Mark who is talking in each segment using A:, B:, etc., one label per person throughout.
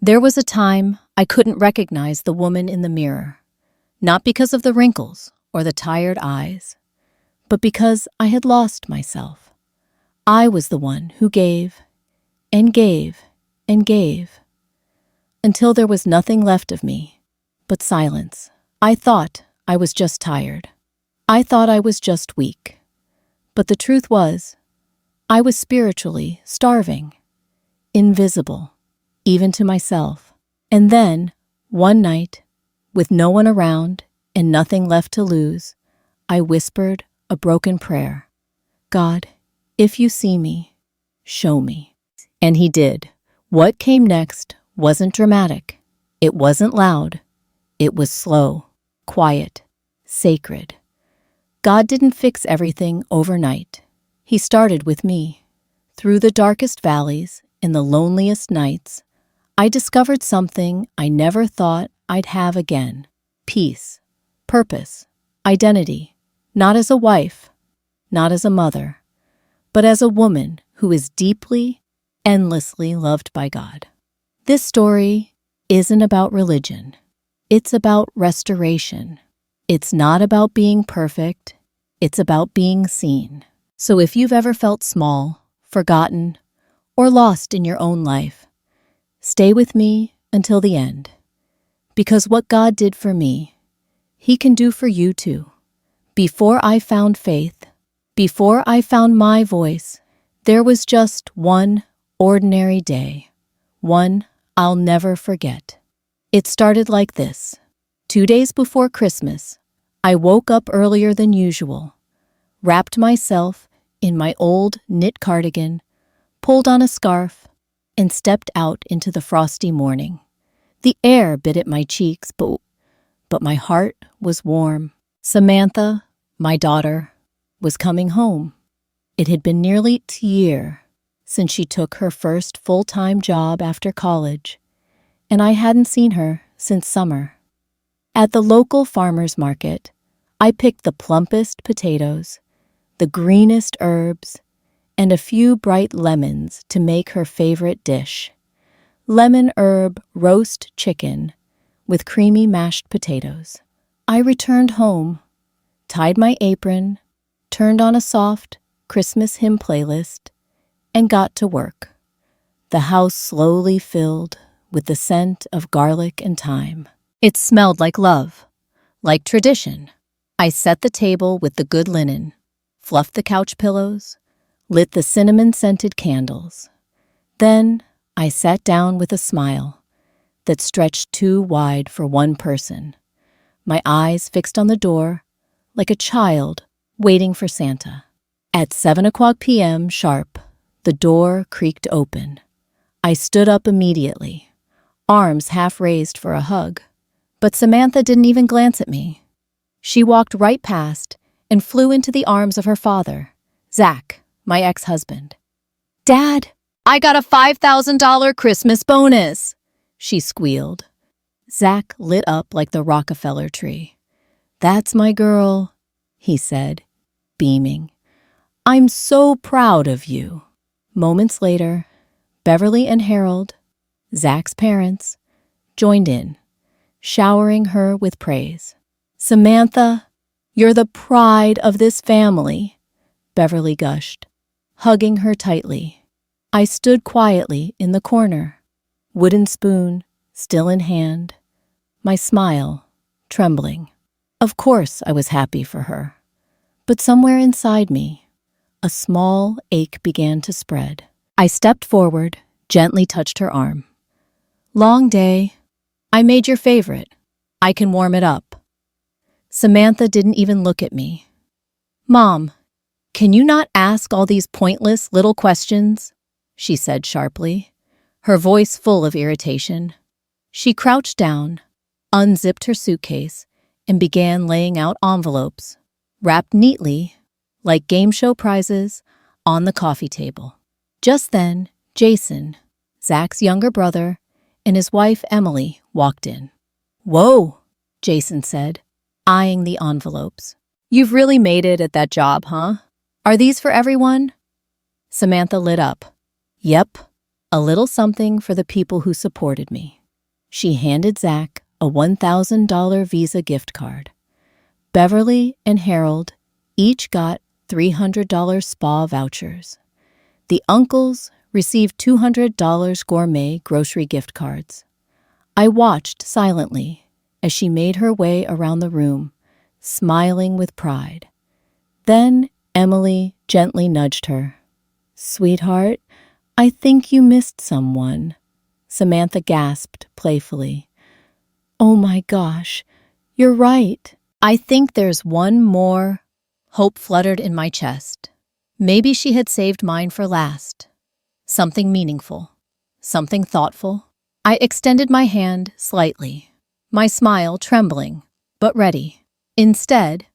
A: There was a time I couldn't recognize the woman in the mirror, not because of the wrinkles or the tired eyes, but because I had lost myself. I was the one who gave and gave and gave until there was nothing left of me but silence. I thought I was just tired. I thought I was just weak. But the truth was, I was spiritually starving, invisible, even to myself. And then, one night, with no one around and nothing left to lose, I whispered a broken prayer. God, if you see me, show me. And he did. What came next wasn't dramatic. It wasn't loud. It was slow, quiet, sacred. God didn't fix everything overnight. He started with me. Through the darkest valleys, in the loneliest nights, I discovered something I never thought I'd have again. Peace, purpose, identity. Not as a wife, not as a mother, but as a woman who is deeply, endlessly loved by God. This story isn't about religion. It's about restoration. It's not about being perfect. It's about being seen. So if you've ever felt small, forgotten, or lost in your own life, stay with me until the end. Because what God did for me, He can do for you too. Before I found faith, before I found my voice, there was just one ordinary day, one I'll never forget. It started like this. 2 days before Christmas, I woke up earlier than usual, wrapped myself in my old knit cardigan, pulled on a scarf, and stepped out into the frosty morning. The air bit at my cheeks, but my heart was warm. Samantha, my daughter, was coming home. It had been nearly a year since she took her first full-time job after college, and I hadn't seen her since summer. At the local farmer's market, I picked the plumpest potatoes, the greenest herbs, and a few bright lemons to make her favorite dish. Lemon herb roast chicken with creamy mashed potatoes. I returned home, tied my apron, turned on a soft Christmas hymn playlist, and got to work. The house slowly filled with the scent of garlic and thyme. It smelled like love, like tradition. I set the table with the good linen, fluffed the couch pillows, lit the cinnamon-scented candles. Then I sat down with a smile that stretched too wide for one person, my eyes fixed on the door like a child waiting for Santa. At 7:00 p.m. sharp, the door creaked open. I stood up immediately, arms half raised for a hug. But Samantha didn't even glance at me. She walked right past and flew into the arms of her father, Zach, my ex-husband. "Dad, I got a $5,000 Christmas bonus," she squealed. Zach lit up like the Rockefeller tree. "That's my girl," he said, beaming. "I'm so proud of you." Moments later, Beverly and Harold, Zach's parents, joined in, showering her with praise. "Samantha, you're the pride of this family," Beverly gushed, hugging her tightly. I stood quietly in the corner, wooden spoon still in hand, my smile trembling. Of course I was happy for her, but somewhere inside me, a small ache began to spread. I stepped forward, gently touched her arm. "Long day. I made your favorite. I can warm it up." Samantha didn't even look at me. "Mom, can you not ask all these pointless little questions?" she said sharply, her voice full of irritation. She crouched down, unzipped her suitcase, and began laying out envelopes, wrapped neatly, like game show prizes, on the coffee table. Just then, Jason, Zach's younger brother, and his wife Emily walked in. "Whoa," Jason said, eyeing the envelopes. "You've really made it at that job, huh? Are these for everyone?" Samantha lit up. "Yep, A little something for the people who supported me. She handed Zach a $1,000 Visa gift card. Beverly and Harold each got $300 spa vouchers. The uncles received $200 gourmet grocery gift cards. I watched silently as she made her way around the room, smiling with pride. Then Emily gently nudged her. "Sweetheart, I think you missed someone," Samantha gasped playfully. "Oh my gosh, you're right. I think there's one more." Hope fluttered in my chest. Maybe she had saved mine for last. Something meaningful. Something thoughtful. I extended my hand slightly, my smile trembling, but ready. Instead,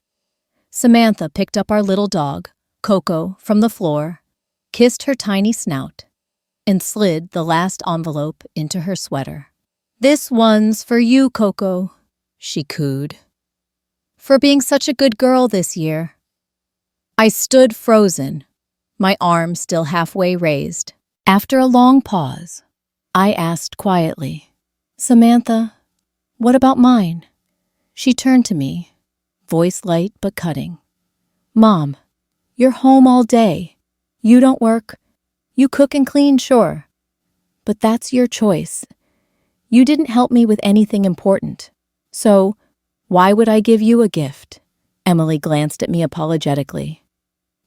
A: Samantha picked up our little dog, Coco, from the floor, kissed her tiny snout, and slid the last envelope into her sweater. "This one's for you, Coco," she cooed, "for being such a good girl this year." I stood frozen, my arm still halfway raised. After a long pause, I asked quietly, "Samantha, what about mine?" She turned to me, voice light but cutting. "Mom, you're home all day. You don't work. You cook and clean, sure. But that's your choice. You didn't help me with anything important. So, why would I give you a gift?" Emily glanced at me apologetically.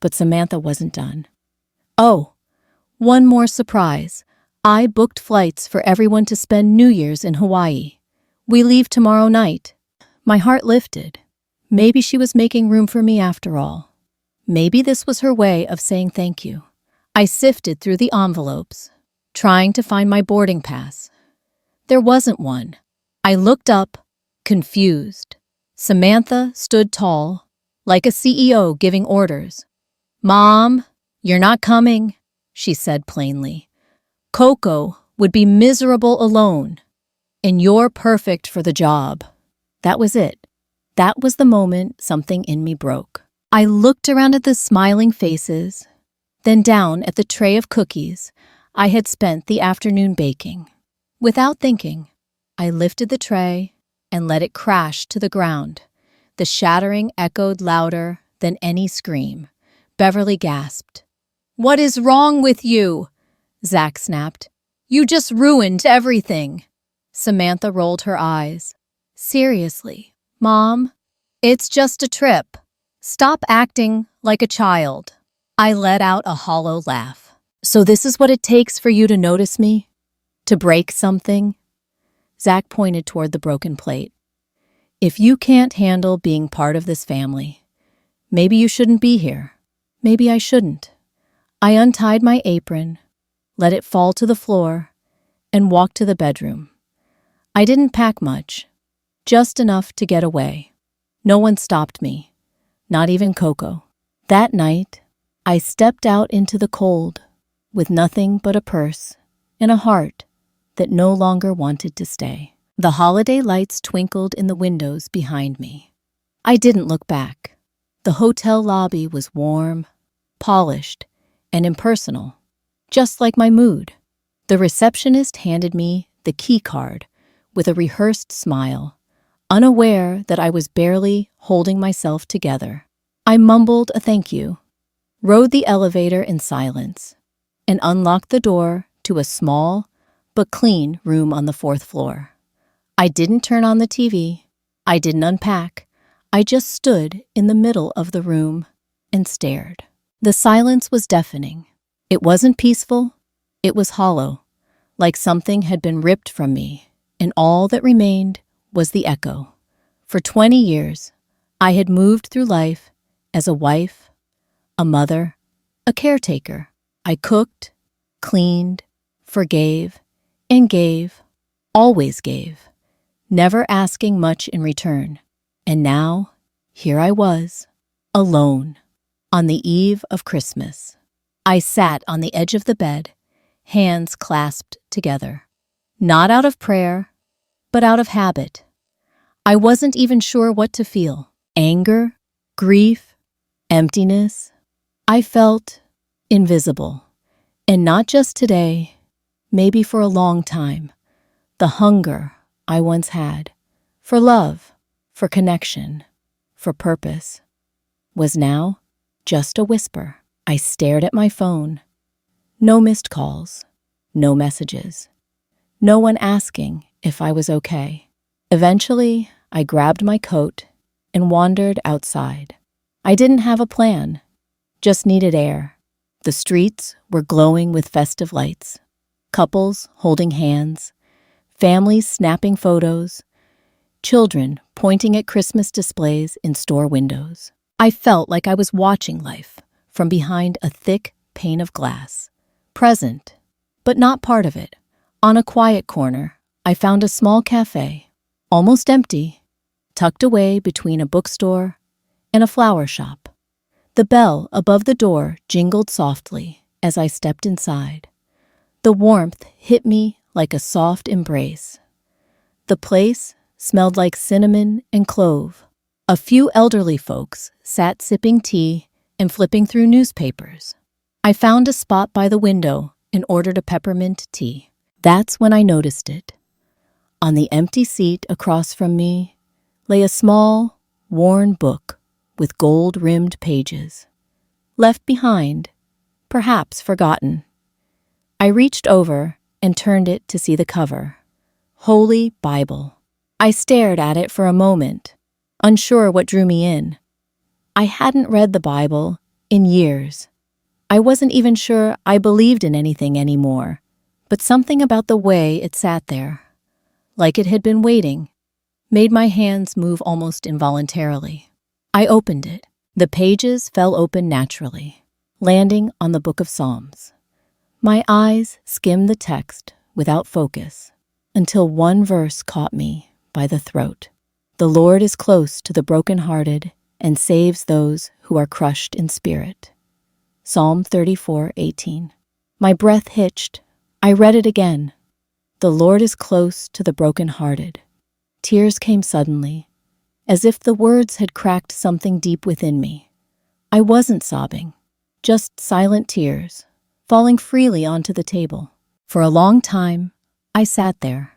A: But Samantha wasn't done. "Oh, one more surprise. I booked flights for everyone to spend New Year's in Hawaii. We leave tomorrow night." My heart lifted. Maybe she was making room for me after all. Maybe this was her way of saying thank you. I sifted through the envelopes, trying to find my boarding pass. There wasn't one. I looked up, confused. Samantha stood tall, like a CEO giving orders. "Mom, you're not coming," she said plainly. "Coco would be miserable alone, and you're perfect for the job." That was it. That was the moment something in me broke. I looked around at the smiling faces, then down at the tray of cookies I had spent the afternoon baking. Without thinking, I lifted the tray and let it crash to the ground. The shattering echoed louder than any scream. Beverly gasped. "What is wrong with you?" Zach snapped. "You just ruined everything." Samantha rolled her eyes. "Seriously, Mom, it's just a trip. Stop acting like a child." I let out a hollow laugh. "So this is what it takes for you to notice me? To break something?" Zach pointed toward the broken plate. "If you can't handle being part of this family, maybe you shouldn't be here. Maybe I shouldn't." I untied my apron, let it fall to the floor, and walked to the bedroom. I didn't pack much, just enough to get away. No one stopped me, not even Coco. That night, I stepped out into the cold with nothing but a purse and a heart that no longer wanted to stay. The holiday lights twinkled in the windows behind me. I didn't look back. The hotel lobby was warm, polished, and impersonal, just like my mood. The receptionist handed me the key card with a rehearsed smile, unaware that I was barely holding myself together. I mumbled a thank you, rode the elevator in silence, and unlocked the door to a small but clean room on the 4th floor. I didn't turn on the TV. I didn't unpack. I just stood in the middle of the room and stared. The silence was deafening. It wasn't peaceful. It was hollow, like something had been ripped from me, and all that remained was the echo. For 20 years, I had moved through life as a wife, a mother, a caretaker. I cooked, cleaned, forgave, and gave, always gave, never asking much in return. And now, here I was, alone, on the eve of Christmas. I sat on the edge of the bed, hands clasped together. Not out of prayer, but out of habit. I wasn't even sure what to feel. Anger, grief, emptiness. I felt invisible. And not just today, maybe for a long time, the hunger I once had for love, for connection, for purpose, was now just a whisper. I stared at my phone. No missed calls, no messages, no one asking if I was okay. Eventually, I grabbed my coat and wandered outside. I didn't have a plan, just needed air. The streets were glowing with festive lights, couples holding hands, families snapping photos, children pointing at Christmas displays in store windows. I felt like I was watching life from behind a thick pane of glass, present, but not part of it. On a quiet corner, I found a small cafe, almost empty, tucked away between a bookstore and a flower shop. The bell above the door jingled softly as I stepped inside. The warmth hit me like a soft embrace. The place smelled like cinnamon and clove. A few elderly folks sat sipping tea and flipping through newspapers. I found a spot by the window and ordered a peppermint tea. That's when I noticed it. On the empty seat across from me lay a small, worn book with gold-rimmed pages. Left behind, perhaps forgotten. I reached over and turned it to see the cover. Holy Bible. I stared at it for a moment, unsure what drew me in. I hadn't read the Bible in years. I wasn't even sure I believed in anything anymore, but something about the way it sat there, like it had been waiting, made my hands move almost involuntarily. I opened it. The pages fell open naturally, landing on the Book of Psalms. My eyes skimmed the text without focus until one verse caught me by the throat. The Lord is close to the brokenhearted and saves those who are crushed in spirit. Psalm 34:18. My breath hitched. I read it again. The Lord is close to the brokenhearted. Tears came suddenly, as if the words had cracked something deep within me. I wasn't sobbing, just silent tears, falling freely onto the table. For a long time, I sat there,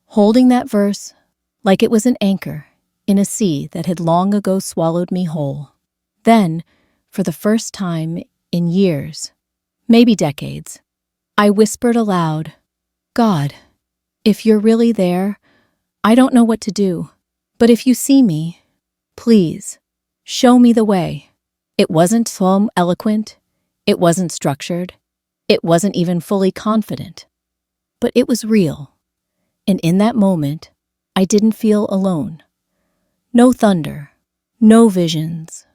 A: holding that verse like it was an anchor in a sea that had long ago swallowed me whole. Then, for the first time in years, maybe decades, I whispered aloud, God, if you're really there, I don't know what to do, but if you see me, please, show me the way. It wasn't so eloquent, it wasn't structured, it wasn't even fully confident, but it was real. And in that moment, I didn't feel alone. No thunder, no visions,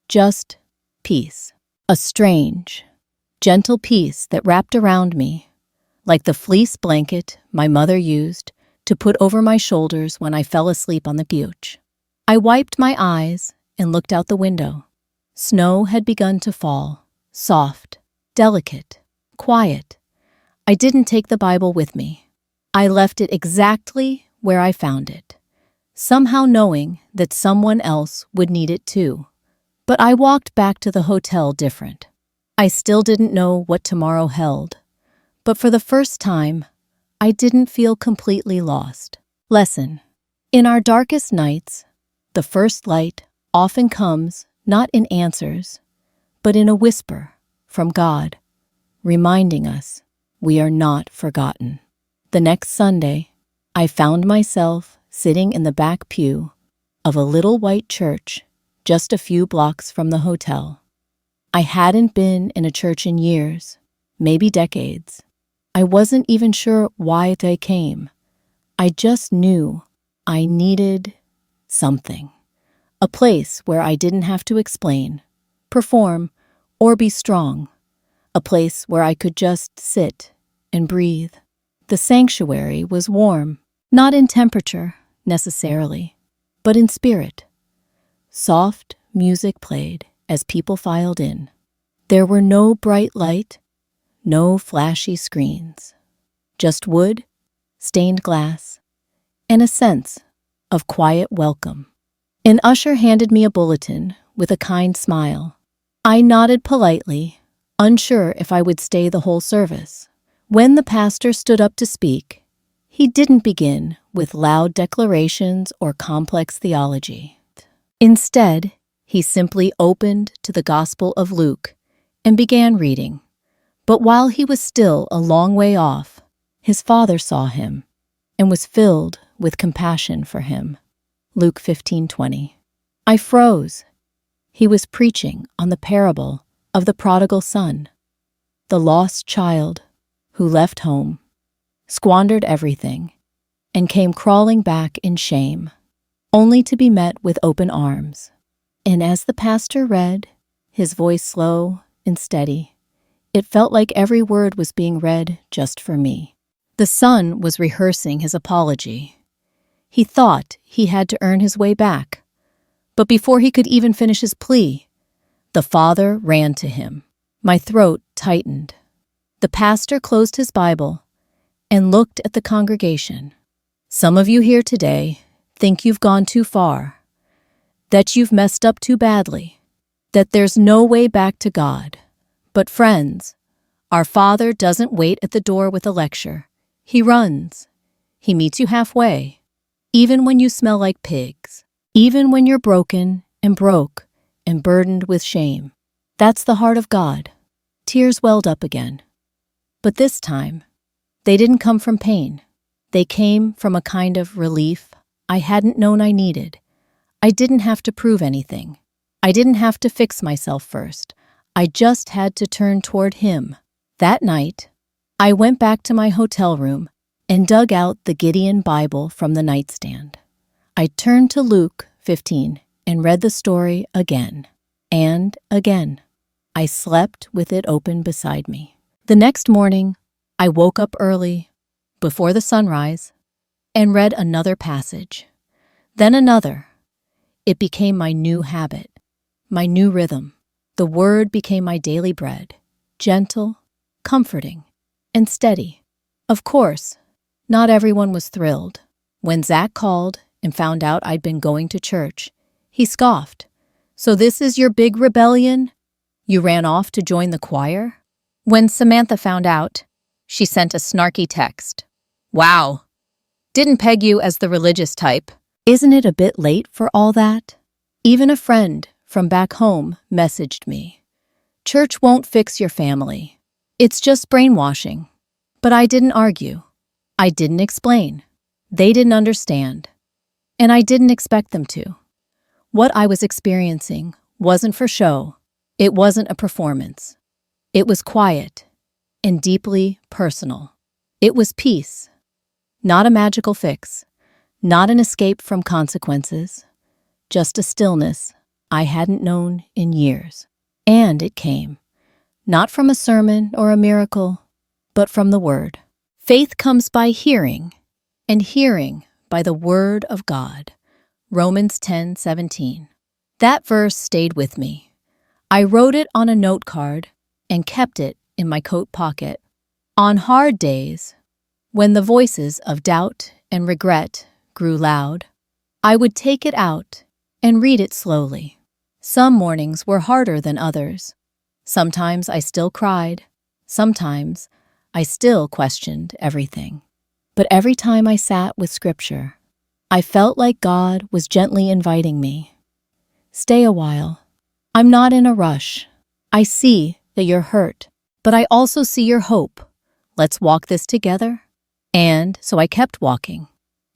A: just peace. A strange, gentle peace that wrapped around me, like the fleece blanket my mother used to put over my shoulders when I fell asleep on the couch. I wiped my eyes and looked out the window. Snow had begun to fall, soft, delicate, quiet. I didn't take the Bible with me. I left it exactly where I found it, somehow knowing that someone else would need it too. But I walked back to the hotel different. I still didn't know what tomorrow held, but for the first time, I didn't feel completely lost. Lesson. In our darkest nights, the first light often comes not in answers, but in a whisper from God, reminding us we are not forgotten. The next Sunday, I found myself sitting in the back pew of a little white church just a few blocks from the hotel. I hadn't been in a church in years, maybe decades. I wasn't even sure why they came. I just knew I needed something. A place where I didn't have to explain, perform, or be strong. A place where I could just sit and breathe. The sanctuary was warm, not in temperature necessarily, but in spirit. Soft music played as people filed in. There were no bright light, no flashy screens, just wood, stained glass, and a sense of quiet welcome. An usher handed me a bulletin with a kind smile. I nodded politely, unsure if I would stay the whole service, When the pastor stood up to speak, he didn't begin with loud declarations or complex theology. Instead, he simply opened to the Gospel of Luke and began reading. But while he was still a long way off, his father saw him and was filled with compassion for him. Luke 15:20. I froze. He was preaching on the parable of the prodigal son, the lost child who left home, squandered everything, and came crawling back in shame, only to be met with open arms. And as the pastor read, his voice slow and steady, it felt like every word was being read just for me. The son was rehearsing his apology. He thought he had to earn his way back. But before he could even finish his plea, the father ran to him. My throat tightened. The pastor closed his Bible and looked at the congregation. Some of you here today think you've gone too far, that you've messed up too badly, that there's no way back to God. But friends, our Father doesn't wait at the door with a lecture. He runs. He meets you halfway, even when you smell like pigs, even when you're broken and broke and burdened with shame. That's the heart of God. Tears welled up again. But this time, they didn't come from pain. They came from a kind of relief I hadn't known I needed. I didn't have to prove anything. I didn't have to fix myself first. I just had to turn toward him. That night, I went back to my hotel room and dug out the Gideon Bible from the nightstand. I turned to Luke 15 and read the story again and again. I slept with it open beside me. The next morning, I woke up early, before the sunrise, and read another passage. Then another. It became my new habit, my new rhythm. The word became my daily bread, gentle, comforting, and steady. Of course, not everyone was thrilled. When Zach called and found out I'd been going to church, he scoffed. So this is your big rebellion? You ran off to join the choir? When Samantha found out, she sent a snarky text. Wow, didn't peg you as the religious type. Isn't it a bit late for all that? Even a friend from back home messaged me. Church won't fix your family. It's just brainwashing. But I didn't argue. I didn't explain. They didn't understand. And I didn't expect them to. What I was experiencing wasn't for show. It wasn't a performance. It was quiet and deeply personal. It was peace, not a magical fix, not an escape from consequences, just a stillness I hadn't known in years. And it came, not from a sermon or a miracle, but from the Word. Faith comes by hearing, and hearing by the Word of God. Romans 10:17. That verse stayed with me. I wrote it on a note card and kept it in my coat pocket. On hard days, when the voices of doubt and regret grew loud, I would take it out and read it slowly. Some mornings were harder than others. Sometimes I still cried. Sometimes I still questioned everything. But every time I sat with Scripture, I felt like God was gently inviting me. Stay a while. I'm not in a rush. I see that you're hurt, but I also see your hope. Let's walk this together. And so I kept walking,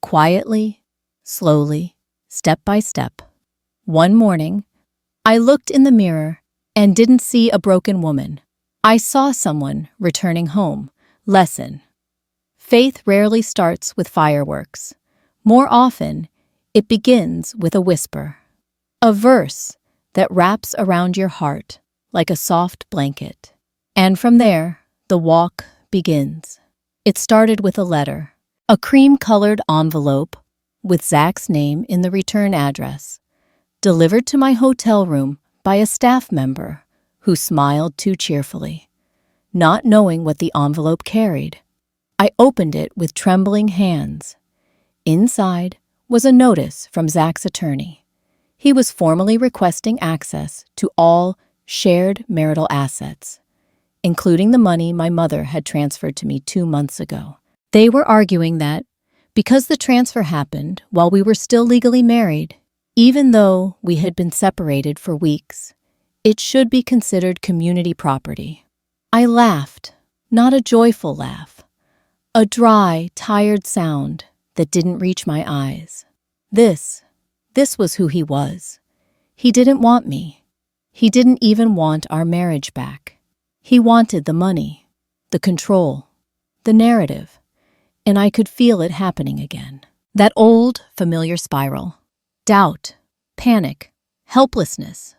A: quietly, slowly, step by step. One morning, I looked in the mirror and didn't see a broken woman. I saw someone returning home. Lesson. Faith rarely starts with fireworks. More often, it begins with a whisper. A verse that wraps around your heart like a soft blanket. And from there, the walk begins. It started with a letter, a cream-colored envelope with Zach's name in the return address, delivered to my hotel room by a staff member who smiled too cheerfully, not knowing what the envelope carried. I opened it with trembling hands. Inside was a notice from Zach's attorney. He was formally requesting access to all shared marital assets, including the money my mother had transferred to me 2 months ago. They were arguing that, because the transfer happened while we were still legally married, even though we had been separated for weeks, it should be considered community property. I laughed, not a joyful laugh, a dry, tired sound that didn't reach my eyes. This was who he was. He didn't want me. He didn't even want our marriage back. He wanted the money, the control, the narrative, and I could feel it happening again. That old, familiar spiral. Doubt, panic, helplessness,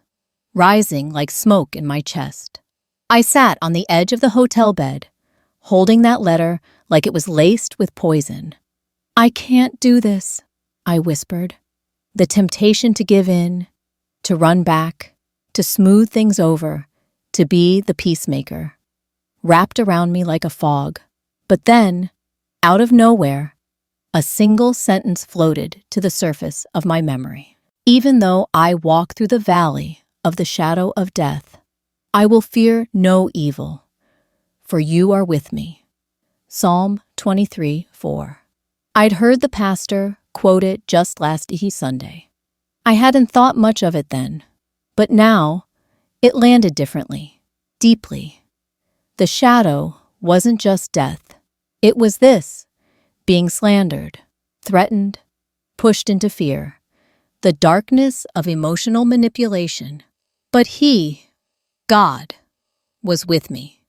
A: rising like smoke in my chest. I sat on the edge of the hotel bed, holding that letter like it was laced with poison. "I can't do this," I whispered. The temptation to give in, to run back, to smooth things over, to be the peacemaker, wrapped around me like a fog. But then, out of nowhere, a single sentence floated to the surface of my memory. "Even though I walk through the valley of the shadow of death, I will fear no evil, for you are with me." Psalm 23:4. I'd heard the pastor quote it just last Sunday. I hadn't thought much of it then, but now it landed differently, deeply. The shadow wasn't just death. It was this: being slandered, threatened, pushed into fear, the darkness of emotional manipulation. But He, God, was with me.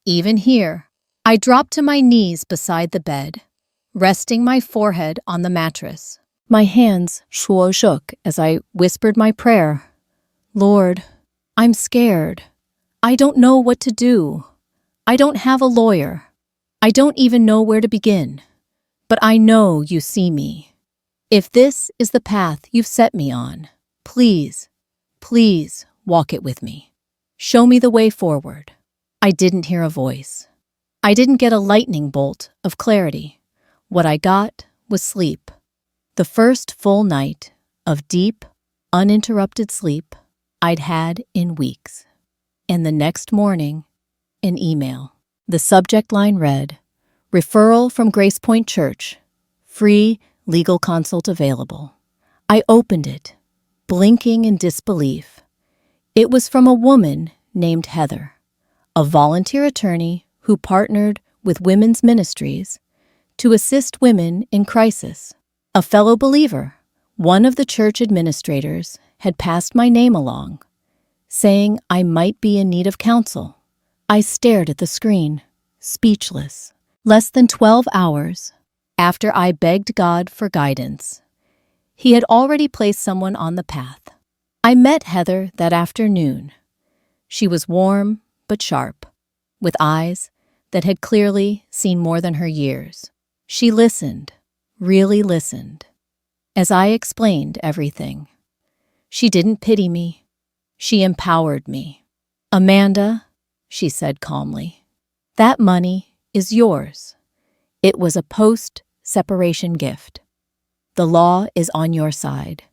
A: Even here, I dropped to my knees beside the bed, resting my forehead on the mattress. My hands shook as I whispered my prayer. "Lord, I'm scared. I don't know what to do. I don't have a lawyer. I don't even know where to begin. But I know you see me. If this is the path you've set me on, please, please walk it with me. Show me the way forward." I didn't hear a voice. I didn't get a lightning bolt of clarity. What I got was sleep. The first full night of deep, uninterrupted sleep I'd had in weeks. And the next morning, an email. The subject line read, "Referral from Grace Point Church. Free legal consult available." I opened it, blinking in disbelief. It was from a woman named Heather, a volunteer attorney who partnered with women's ministries to assist women in crisis. A fellow believer, one of the church administrators, had passed my name along, saying I might be in need of counsel. I stared at the screen, speechless. Less than 12 hours after I begged God for guidance, He had already placed someone on the path. I met Heather that afternoon. She was warm but sharp, with eyes that had clearly seen more than her years. She listened, really listened, as I explained everything. She didn't pity me. She empowered me. "Amanda," she said calmly, "that money is yours. It was a post-separation gift. The law is on your side,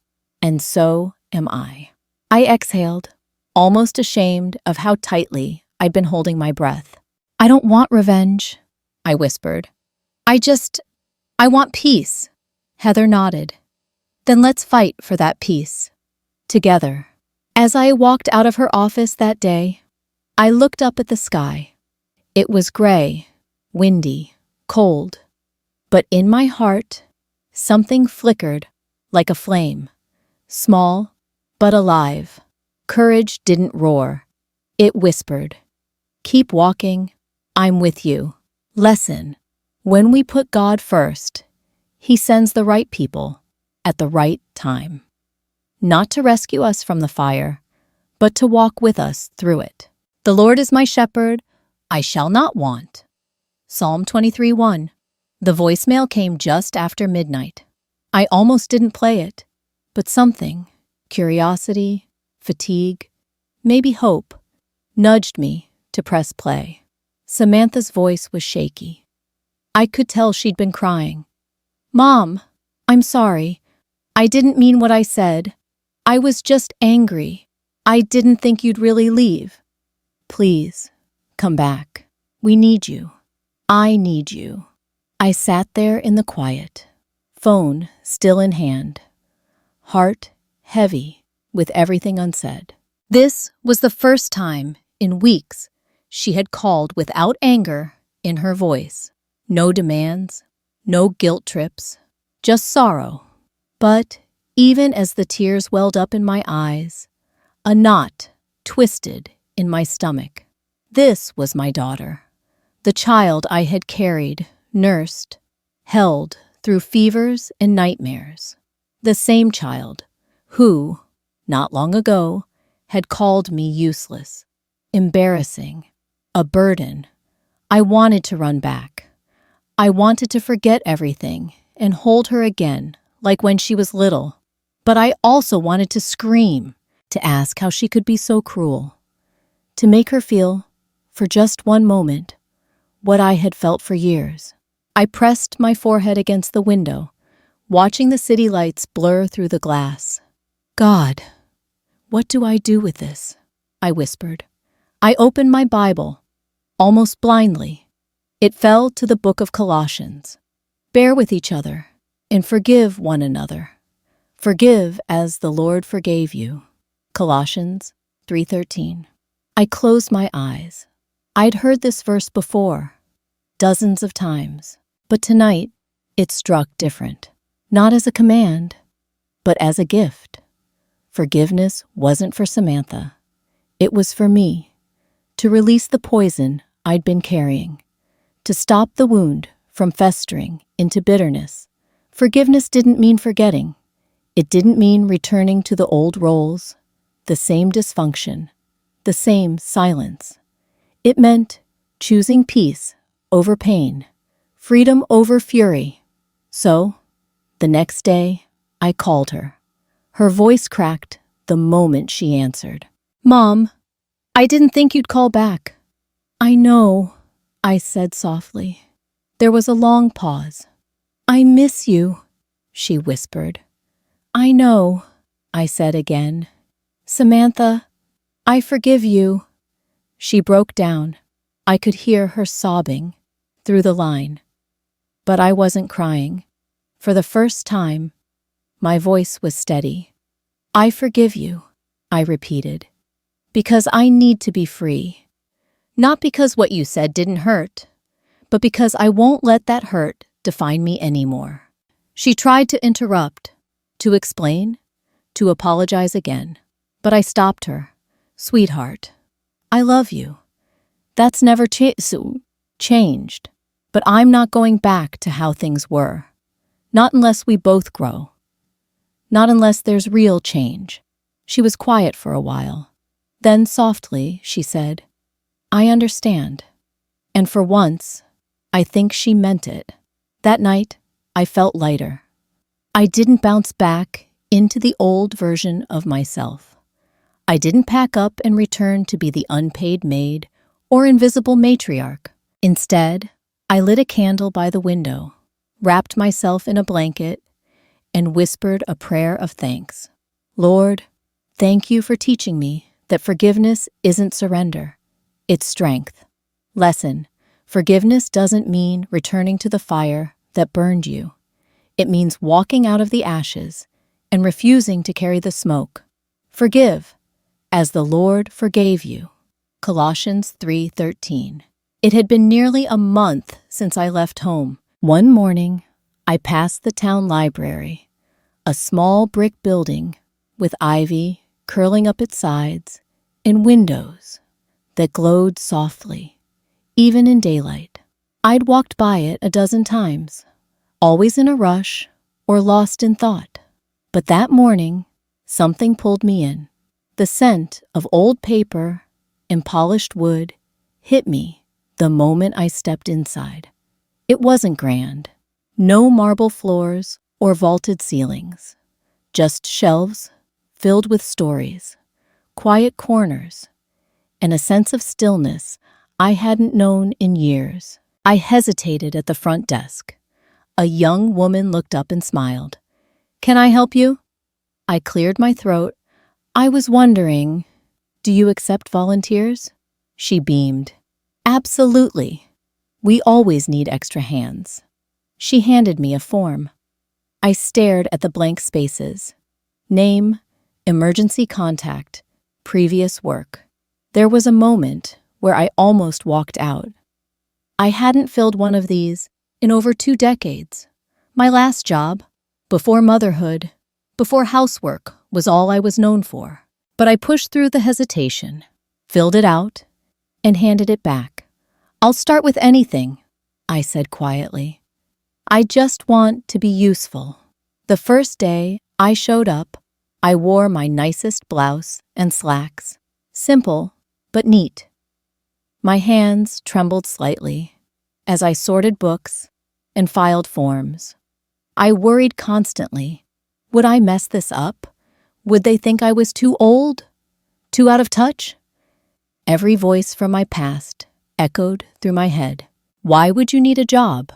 A: and so am I." I exhaled, almost ashamed of how tightly I'd been holding my breath. "I don't want revenge," I whispered. I want peace." Heather nodded. "Then let's fight for that peace. Together." As I walked out of her office that day, I looked up at the sky. It was gray, windy, cold. But in my heart, something flickered like a flame, small but alive. Courage didn't roar. It whispered, "Keep walking. I'm with you. Lesson: when we put God first, He sends the right people at the right time. Not to rescue us from the fire, but to walk with us through it. The Lord is my shepherd, I shall not want." Psalm 23:1. The voicemail came just after midnight. I almost didn't play it, but something, curiosity, fatigue, maybe hope, nudged me to press play. Samantha's voice was shaky. I could tell she'd been crying. "Mom, I'm sorry. I didn't mean what I said. I was just angry. I didn't think you'd really leave. Please, Come back. We need you. I need you. I sat there in the quiet, phone still in hand, heart heavy with everything unsaid. This was the first time in weeks she had called without anger in her voice. No demands, no guilt trips, just sorrow. But even as the tears welled up in my eyes, a knot twisted in my stomach. This was my daughter, the child I had carried, nursed, held through fevers and nightmares. The same child who, not long ago, had called me useless, embarrassing, a burden. I wanted to run back. I wanted to forget everything and hold her again, like when she was little. But I also wanted to scream, to ask how she could be so cruel, to make her feel, for just one moment, what I had felt for years. I pressed my forehead against the window, watching the city lights blur through the glass. God, what do I do with this? I whispered. I opened my Bible, almost blindly. It fell to the book of Colossians. Bear with each other and forgive one another. Forgive as the Lord forgave you. Colossians 3:13. I closed my eyes. I'd heard this verse before, dozens of times, but tonight it struck different. Not as a command, but as a gift. Forgiveness wasn't for Samantha. It was for me, to release the poison I'd been carrying, to stop the wound from festering into bitterness. Forgiveness didn't mean forgetting. It didn't mean returning to the old roles, the same dysfunction, the same silence. It meant choosing peace over pain, freedom over fury. So, the next day, I called her. Her voice cracked the moment she answered. Mom, I didn't think you'd call back. I know, I said softly. There was a long pause. I miss you, she whispered. I know, I said again. Samantha, I forgive you. She broke down. I could hear her sobbing through the line. But I wasn't crying. For the first time, my voice was steady. I forgive you, I repeated, because I need to be free. Not because what you said didn't hurt, but because I won't let that hurt define me anymore. She tried to interrupt, to explain, to apologize again, but I stopped her. Sweetheart, I love you. That's never changed, but I'm not going back to how things were. Not unless we both grow. Not unless there's real change. She was quiet for a while. Then softly, she said, I understand. And for once, I think she meant it. That night, I felt lighter. I didn't bounce back into the old version of myself. I didn't pack up and return to be the unpaid maid or invisible matriarch. Instead, I lit a candle by the window, wrapped myself in a blanket, and whispered a prayer of thanks. Lord, thank you for teaching me that forgiveness isn't surrender, it's strength. Lesson: forgiveness doesn't mean returning to the fire that burned you. It means walking out of the ashes and refusing to carry the smoke. Forgive, as the Lord forgave you. Colossians 3:13. It had been nearly a month since I left home. One morning, I passed the town library, a small brick building with ivy curling up its sides and windows that glowed softly, even in daylight. I'd walked by it a dozen times, always in a rush or lost in thought. But that morning, something pulled me in. The scent of old paper and polished wood hit me the moment I stepped inside. It wasn't grand. No marble floors or vaulted ceilings. Just shelves filled with stories, quiet corners, and a sense of stillness I hadn't known in years. I hesitated at the front desk. A young woman looked up and smiled. Can I help you? I cleared my throat. I was wondering, do you accept volunteers? She beamed. Absolutely. We always need extra hands. She handed me a form. I stared at the blank spaces. Name, emergency contact, previous work. There was a moment where I almost walked out. I hadn't filled one of these in over 2 decades. My last job, before motherhood, before housework, was all I was known for. But I pushed through the hesitation, filled it out, and handed it back. I'll start with anything, I said quietly. I just want to be useful. The first day I showed up, I wore my nicest blouse and slacks. Simple, but neat. My hands trembled slightly as I sorted books and filed forms. I worried constantly. Would I mess this up? Would they think I was too old? Too out of touch? Every voice from my past echoed through my head. Why would you need a job?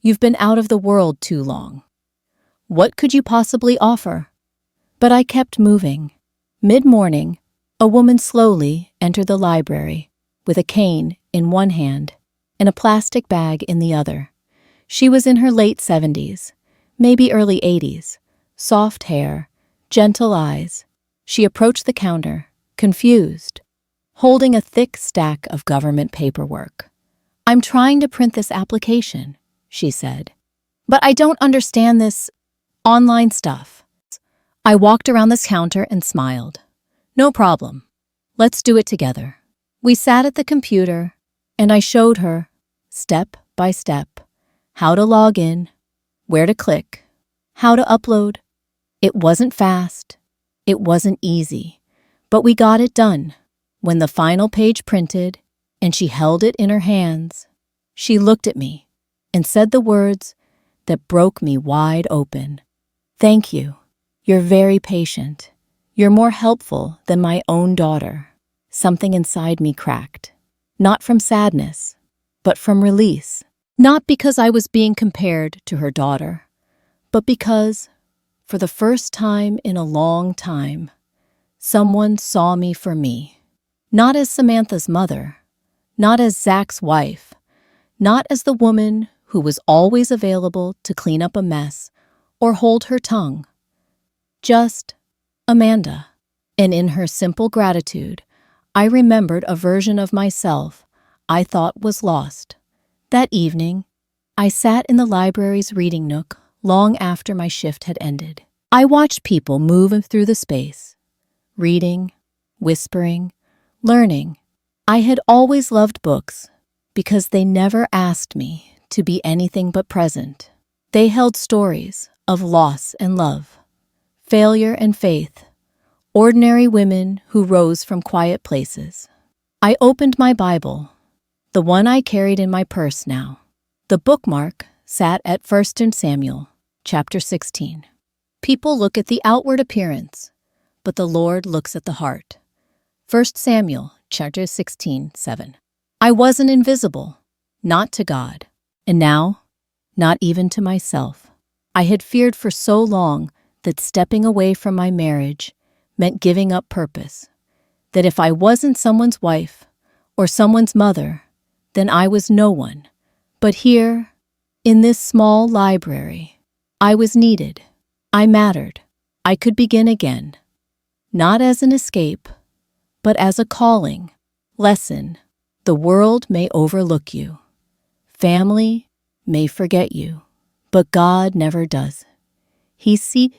A: You've been out of the world too long. What could you possibly offer? But I kept moving. Mid-morning, a woman slowly entered the library with a cane in one hand and a plastic bag in the other. She was in her late 70s, maybe early 80s, soft hair, gentle eyes. She approached the counter, confused, holding a thick stack of government paperwork. I'm trying to print this application, she said. But I don't understand this online stuff. I walked around this counter and smiled. No problem. Let's do it together. We sat at the computer, and I showed her, step by step, how to log in, where to click, how to upload. It wasn't fast. It wasn't easy. But we got it done. When the final page printed, and she held it in her hands, she looked at me and said the words that broke me wide open. Thank you. You're very patient. You're more helpful than my own daughter. Something inside me cracked. Not from sadness, but from release. Not because I was being compared to her daughter, but because, for the first time in a long time, someone saw me for me. Not as Samantha's mother, not as Zach's wife, not as the woman who was always available to clean up a mess or hold her tongue. Just Amanda. And in her simple gratitude, I remembered a version of myself I thought was lost. That evening, I sat in the library's reading nook long after my shift had ended. I watched people move through the space, reading, whispering, learning. I had always loved books because they never asked me to be anything but present. They held stories of loss and love, failure and faith, ordinary women who rose from quiet places. I opened my Bible, the one I carried in my purse now. The bookmark sat at 1 Samuel, chapter 16. People look at the outward appearance, but the Lord looks at the heart. 1 Samuel, chapter 16:7. I wasn't invisible, not to God, and now, not even to myself. I had feared for so long that stepping away from my marriage meant giving up purpose, that if I wasn't someone's wife or someone's mother, then I was no one. But here, in this small library, I was needed. I mattered. I could begin again, not as an escape, but as a calling. Lesson: the world may overlook you. Family may forget you, but God never does. He sees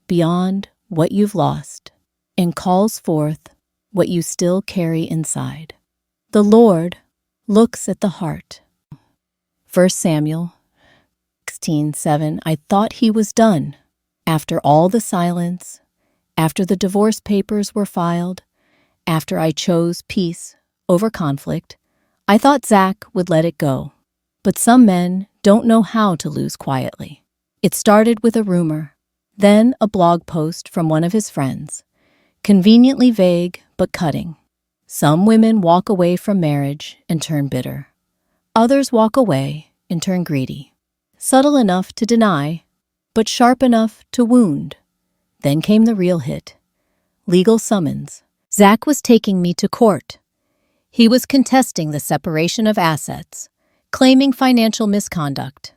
A: beyond what you've lost and calls forth what you still carry inside. The Lord looks at the heart. 1 Samuel 16:7. I thought he was done. After all the silence, after the divorce papers were filed, after I chose peace over conflict, I thought Zach would let it go. But some men don't know how to lose quietly. It started with a rumor, then a blog post from one of his friends, conveniently vague but cutting. Some women walk away from marriage and turn bitter. Others walk away and turn greedy. Subtle enough to deny, but sharp enough to wound. Then came the real hit. Legal summons. Zach was taking me to court. He was contesting the separation of assets, claiming financial misconduct,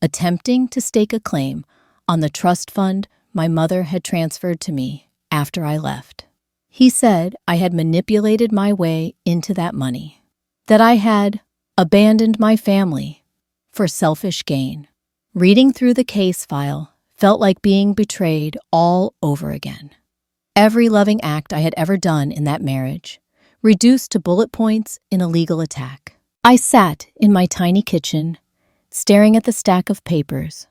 A: attempting to stake a claim on the trust fund my mother had transferred to me after I left. He said I had manipulated my way into that money, that I had abandoned my family for selfish gain. Reading through the case file felt like being betrayed all over again. Every loving act I had ever done in that marriage reduced to bullet points in a legal attack. I sat in my tiny kitchen, staring at the stack of papers.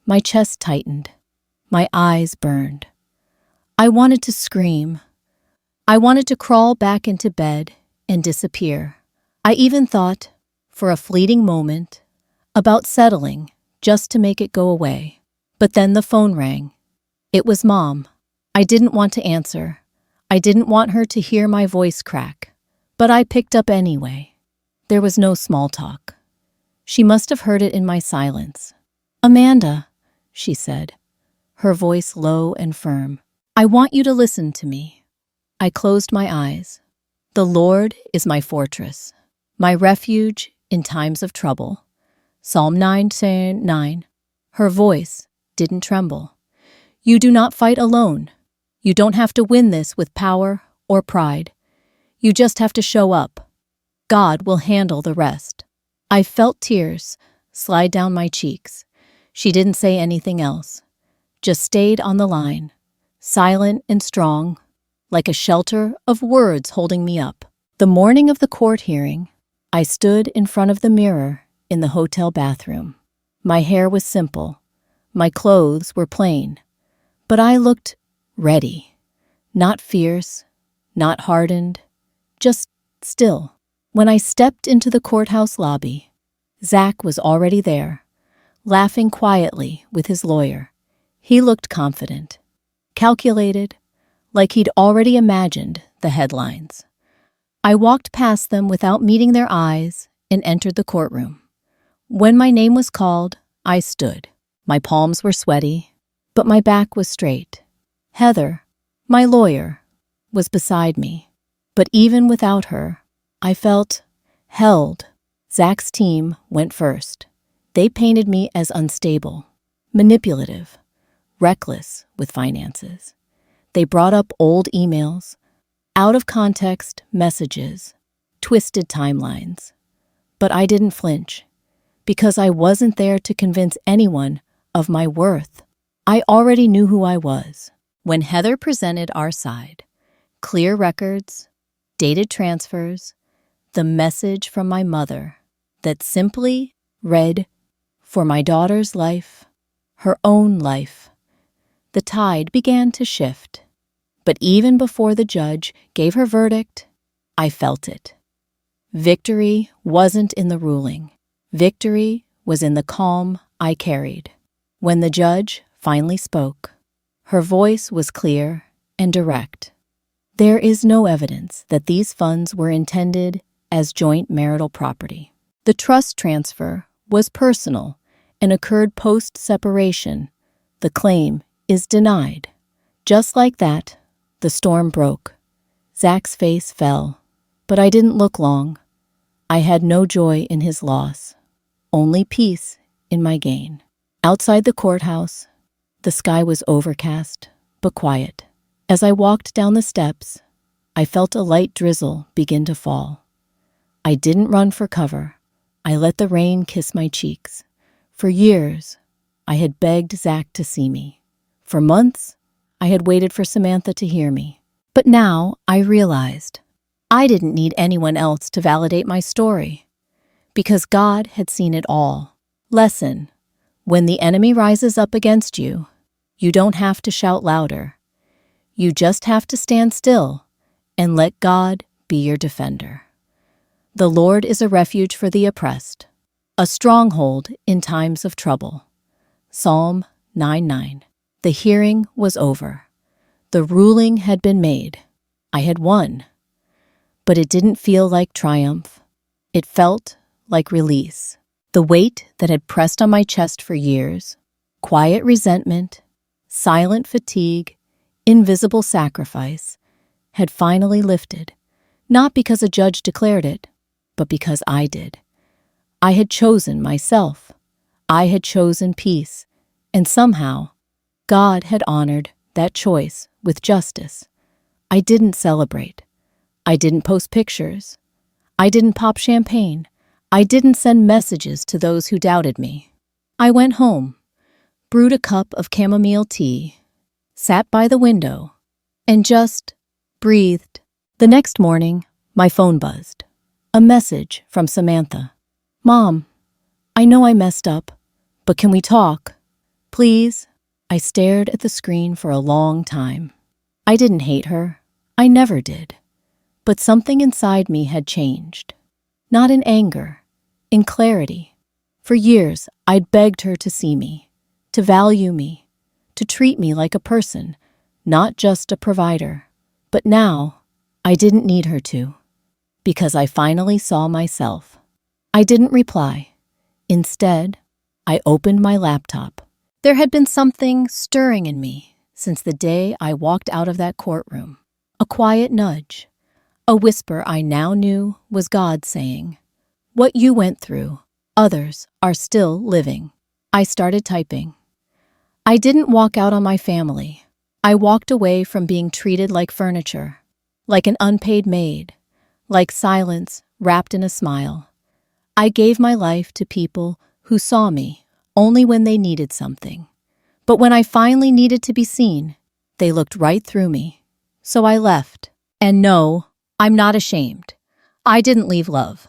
A: My chest tightened. My eyes burned. I wanted to scream. I wanted to crawl back into bed and disappear. I even thought, for a fleeting moment, about settling just to make it go away. But then the phone rang. It was Mom. I didn't want to answer. I didn't want her to hear my voice crack. But I picked up anyway. There was no small talk. She must have heard it in my silence. "Amanda," she said, her voice low and firm, "I want you to listen to me." I closed my eyes. The Lord is my fortress, my refuge in times of trouble. Psalm 9:9. Her voice didn't tremble. You do not fight alone. You don't have to win this with power or pride. You just have to show up. God will handle the rest. I felt tears slide down my cheeks. She didn't say anything else, just stayed on the line, silent and strong, like a shelter of words holding me up. The morning of the court hearing, I stood in front of the mirror in the hotel bathroom. My hair was simple. My clothes were plain. But I looked ready. Not fierce, not hardened, just still. When I stepped into the courthouse lobby, Zach was already there, laughing quietly with his lawyer. He looked confident, calculated, like he'd already imagined the headlines. I walked past them without meeting their eyes and entered the courtroom. When my name was called, I stood. My palms were sweaty, but my back was straight. Heather, my lawyer, was beside me. But even without her, I felt held. Zach's team went first. They painted me as unstable, manipulative, reckless with finances. They brought up old emails, out-of-context messages, twisted timelines. But I didn't flinch, because I wasn't there to convince anyone of my worth. I already knew who I was. When Heather presented our side, clear records, dated transfers, the message from my mother that simply read, "For my daughter's life, her own life," the tide began to shift. But even before the judge gave her verdict, I felt it. Victory wasn't in the ruling. Victory was in the calm I carried. When the judge finally spoke, her voice was clear and direct. There is no evidence that these funds were intended as joint marital property. The trust transfer was personal and occurred post-separation. The claim is denied. Just like that, the storm broke. Zach's face fell, but I didn't look long. I had no joy in his loss, only peace in my gain. Outside the courthouse, the sky was overcast, but quiet. As I walked down the steps, I felt a light drizzle begin to fall. I didn't run for cover. I let the rain kiss my cheeks. For years, I had begged Zach to see me. For months, I had waited for Samantha to hear me. But now I realized I didn't need anyone else to validate my story, because God had seen it all. Lesson: when the enemy rises up against you, you don't have to shout louder. You just have to stand still and let God be your defender. The Lord is a refuge for the oppressed, a stronghold in times of trouble. Psalm 9:9. The hearing was over. The ruling had been made. I had won. But it didn't feel like triumph. It felt like release. The weight that had pressed on my chest for years, quiet resentment, silent fatigue, invisible sacrifice, had finally lifted. Not because a judge declared it, but because I did. I had chosen myself. I had chosen peace, and somehow, God had honored that choice with justice. I didn't celebrate. I didn't post pictures. I didn't pop champagne. I didn't send messages to those who doubted me. I went home, brewed a cup of chamomile tea, sat by the window, and just breathed. The next morning, my phone buzzed. A message from Samantha. "Mom, I know I messed up, but can we talk? Please?" I stared at the screen for a long time. I didn't hate her. I never did. But something inside me had changed. Not in anger, in clarity. For years, I'd begged her to see me, to value me, to treat me like a person, not just a provider. But now, I didn't need her to, because I finally saw myself. I didn't reply. Instead, I opened my laptop. There had been something stirring in me since the day I walked out of that courtroom. A quiet nudge, a whisper I now knew was God saying, "What you went through, others are still living." I started typing. I didn't walk out on my family. I walked away from being treated like furniture, like an unpaid maid, like silence wrapped in a smile. I gave my life to people who saw me only when they needed something. But when I finally needed to be seen, they looked right through me. So I left. And no, I'm not ashamed. I didn't leave love.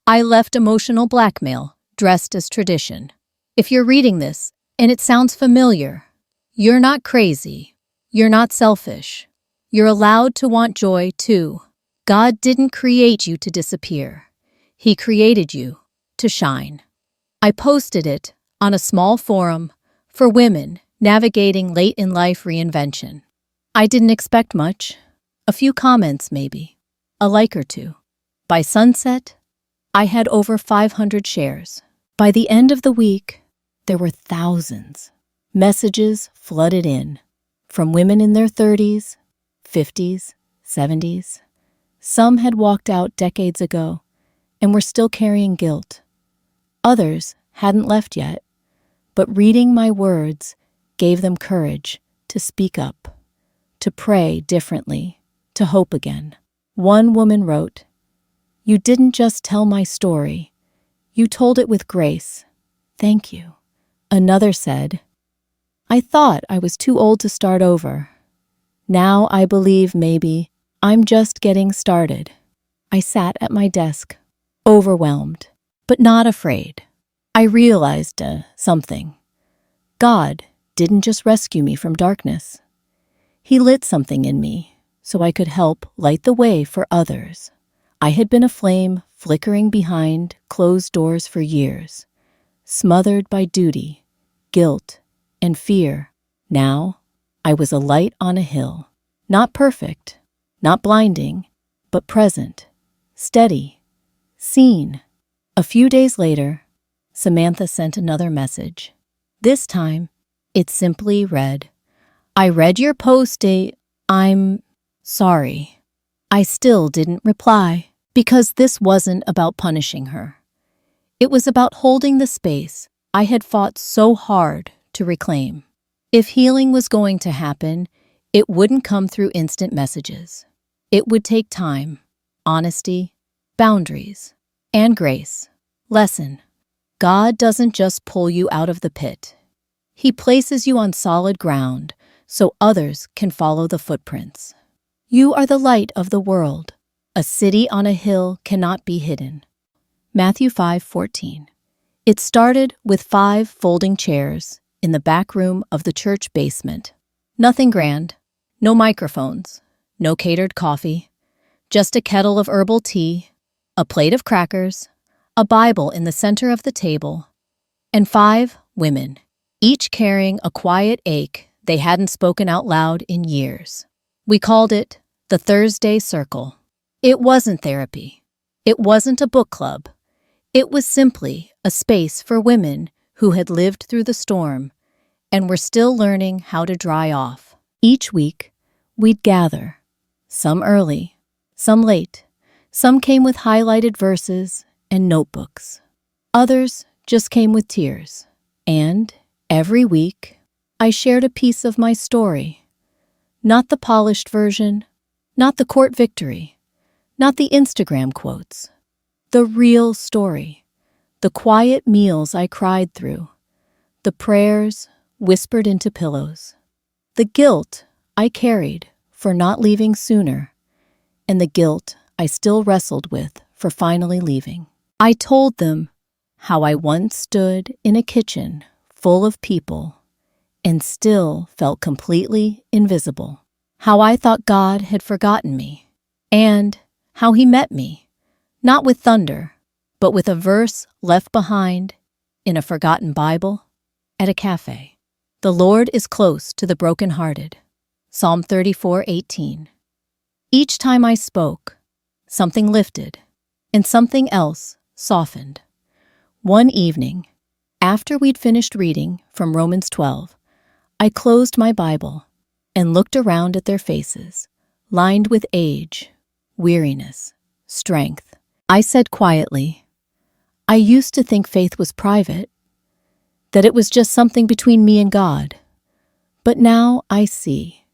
A: I left emotional blackmail dressed as tradition. If you're reading this and it sounds familiar, you're not crazy. You're not selfish. You're allowed to want joy too. God didn't create you to disappear. He created you to shine. I posted it on a small forum for women navigating late-in-life reinvention. I didn't expect much. A few comments, maybe. A like or two. By sunset, I had over 500 shares. By the end of the week, there were thousands. Messages flooded in, from women in their 30s, 50s, 70s. Some had walked out decades ago and were still carrying guilt. Others hadn't left yet, but reading my words gave them courage to speak up, to pray differently, to hope again. One woman wrote, "You didn't just tell my story, you told it with grace. Thank you." Another said, "I thought I was too old to start over. Now I believe maybe I'm just getting started." I sat at my desk, overwhelmed, but not afraid. I realized something. God didn't just rescue me from darkness. He lit something in me so I could help light the way for others. I had been a flame flickering behind closed doors for years, smothered by duty, guilt, and fear. Now, I was a light on a hill, not perfect, not blinding, but present, steady, seen. A few days later, Samantha sent another message. This time, it simply read, "I read your post. I'm sorry." I still didn't reply, because this wasn't about punishing her. It was about holding the space I had fought so hard to reclaim. If healing was going to happen, it wouldn't come through instant messages. It would take time, honesty, boundaries, and grace. Lesson: God doesn't just pull you out of the pit. He places you on solid ground so others can follow the footprints. You are the light of the world. A city on a hill cannot be hidden. Matthew 5:14. It started with 5 folding chairs in the back room of the church basement. Nothing grand, no microphones, no catered coffee, just a kettle of herbal tea, a plate of crackers, a Bible in the center of the table, and 5 women, each carrying a quiet ache they hadn't spoken out loud in years. We called it the Thursday Circle. It wasn't therapy. It wasn't a book club. It was simply a space for women who had lived through the storm and were still learning how to dry off. Each week, we'd gather, some early, some late, Some came with highlighted verses and notebooks. Others just came with tears. And every week, I shared a piece of my story. Not the polished version, not the court victory, not the Instagram quotes. The real story. The quiet meals I cried through. The prayers whispered into pillows. The guilt I carried for not leaving sooner. And the guilt I still wrestled with for finally leaving. I told them how I once stood in a kitchen full of people and still felt completely invisible. How I thought God had forgotten me. And how he met me, not with thunder, but with a verse left behind in a forgotten Bible at a cafe. The Lord is close to the brokenhearted. Psalm 34:18. Each time I spoke, something lifted and something else softened. One evening, after we'd finished reading from Romans 12, I closed my Bible and looked around at their faces, lined with age, weariness, strength. I said quietly, I used to think faith was private, that it was just something between me and God. But now I see.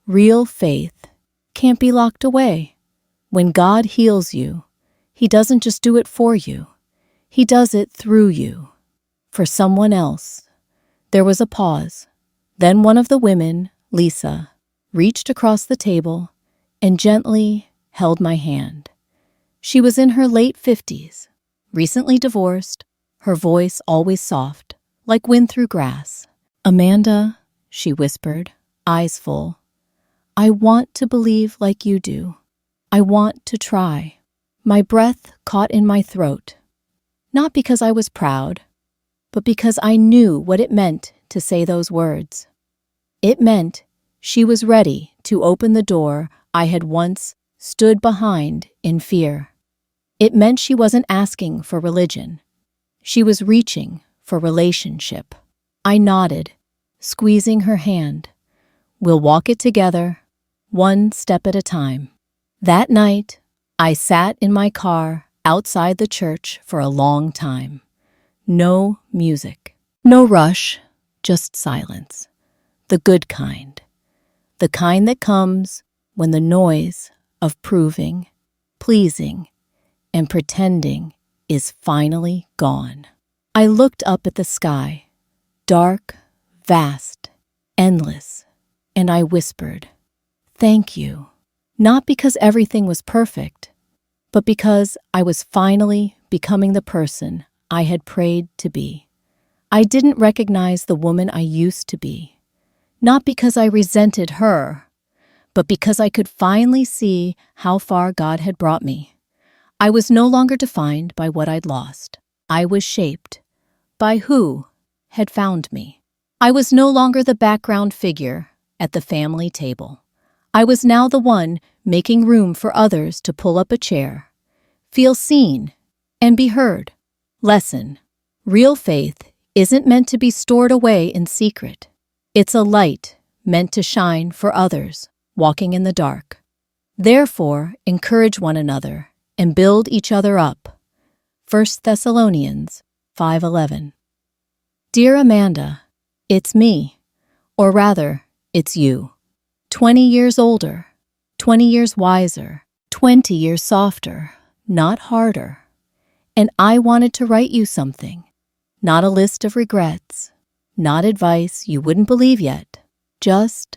A: Real faith can't be locked away. When God heals you, he doesn't just do it for you. He does it through you. For someone else. There was a pause. Then one of the women, Lisa, reached across the table and gently held my hand. She was in her late 50s, recently divorced, her voice always soft, like wind through grass. Amanda, she whispered, eyes full, I want to believe like you do. I want to try. My breath caught in my throat, not because I was proud, but because I knew what it meant to say those words. It meant she was ready to open the door I had once stood behind in fear. It meant she wasn't asking for religion. She was reaching for relationship. I nodded, squeezing her hand. We'll walk it together, one step at a time. That night, I sat in my car outside the church for a long time. No music, no rush, just silence. The good kind. The kind that comes when the noise of proving, pleasing, and pretending is finally gone. I looked up at the sky, dark, vast, endless, and I whispered, thank you. Not because everything was perfect, but because I was finally becoming the person I had prayed to be. I didn't recognize the woman I used to be, not because I resented her, but because I could finally see how far God had brought me. I was no longer defined by what I'd lost. I was shaped by who had found me. I was no longer the background figure at the family table. I was now the one making room for others to pull up a chair, feel seen, and be heard. Lesson: real faith isn't meant to be stored away in secret. It's a light meant to shine for others walking in the dark. Therefore, encourage one another and build each other up. 1 Thessalonians 5:11. Dear Amanda, it's me, or rather, it's you. 20 years older, 20 years wiser, 20 years softer, not harder. And I wanted to write you something. Not a list of regrets, not advice you wouldn't believe yet. Just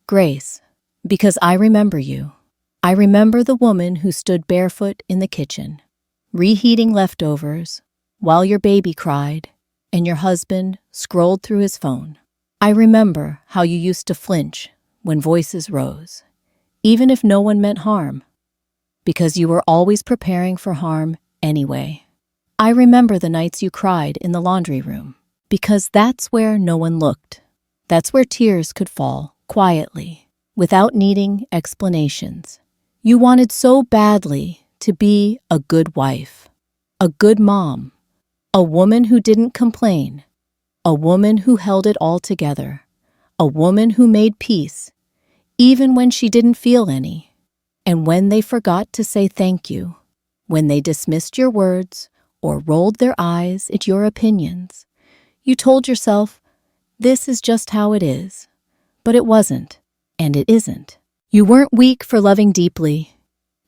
A: grace, because I remember you. I remember the woman who stood barefoot in the kitchen, reheating leftovers while your baby cried and your husband scrolled through his phone. I remember how you used to flinch when voices rose, even if no one meant harm, because you were always preparing for harm anyway. I remember the nights you cried in the laundry room, because that's where no one looked. That's where tears could fall quietly, without needing explanations. You wanted so badly to be a good wife, a good mom, a woman who didn't complain, a woman who held it all together, a woman who made peace, even when she didn't feel any. And when they forgot to say thank you, when they dismissed your words or rolled their eyes at your opinions, you told yourself, this is just how it is. But it wasn't, and it isn't. You weren't weak for loving deeply.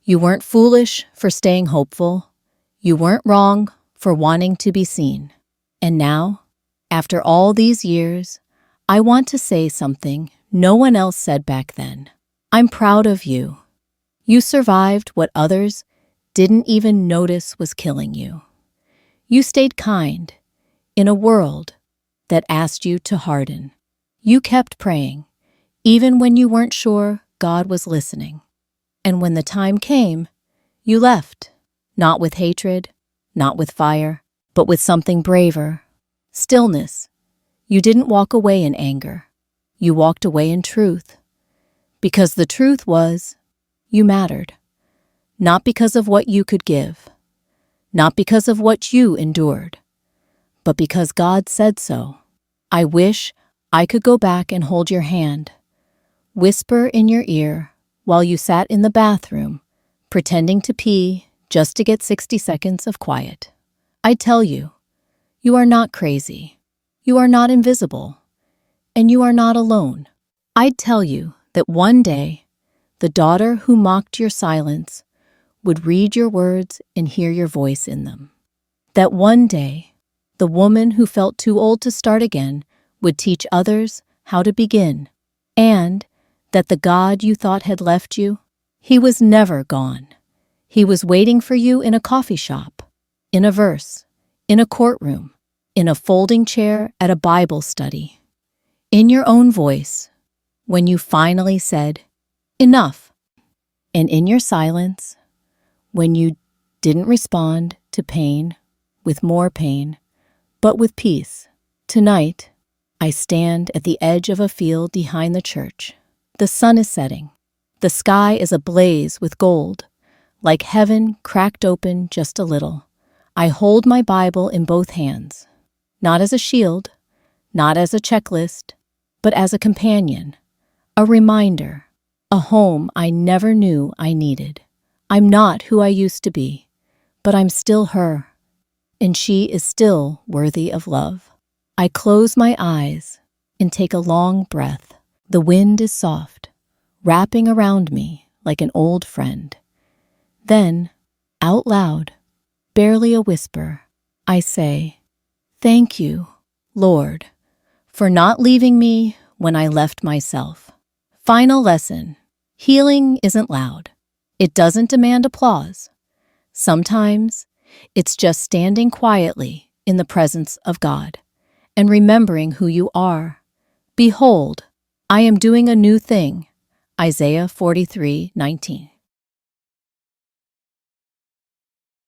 A: You weren't foolish for staying hopeful. You weren't wrong for wanting to be seen. And now, after all these years, I want to say something no one else said back then. I'm proud of you. You survived what others didn't even notice was killing you. You stayed kind in a world that asked you to harden. You kept praying, even when you weren't sure God was listening. And when the time came, you left, not with hatred, not with fire, but with something braver. Stillness. You didn't walk away in anger. You walked away in truth. Because the truth was, you mattered. Not because of what you could give, not because of what you endured, but because God said so. I wish I could go back and hold your hand, whisper in your ear while you sat in the bathroom, pretending to pee just to get 60 seconds of quiet. I'd tell you, you are not crazy, you are not invisible, and you are not alone. I'd tell you that one day, the daughter who mocked your silence would read your words and hear your voice in them. That one day, the woman who felt too old to start again would teach others how to begin. And that the God you thought had left you, he was never gone. He was waiting for you in a coffee shop, in a verse, in a courtroom, in a folding chair at a Bible study, in your own voice, when you finally said, enough. And in your silence, when you didn't respond to pain with more pain, but with peace. Tonight, I stand at the edge of a field behind the church. The sun is setting. The sky is ablaze with gold, like heaven cracked open just a little. I hold my Bible in both hands, not as a shield, not as a checklist, but as a companion, a reminder, a home I never knew I needed. I'm not who I used to be, but I'm still her, and she is still worthy of love. I close my eyes and take a long breath. The wind is soft, wrapping around me like an old friend. Then, out loud, barely a whisper, I say, thank you, Lord, for not leaving me when I left myself. Final lesson. Healing isn't loud. It doesn't demand applause. Sometimes, it's just standing quietly in the presence of God and remembering who you are. Behold, I am doing a new thing. Isaiah 43:19.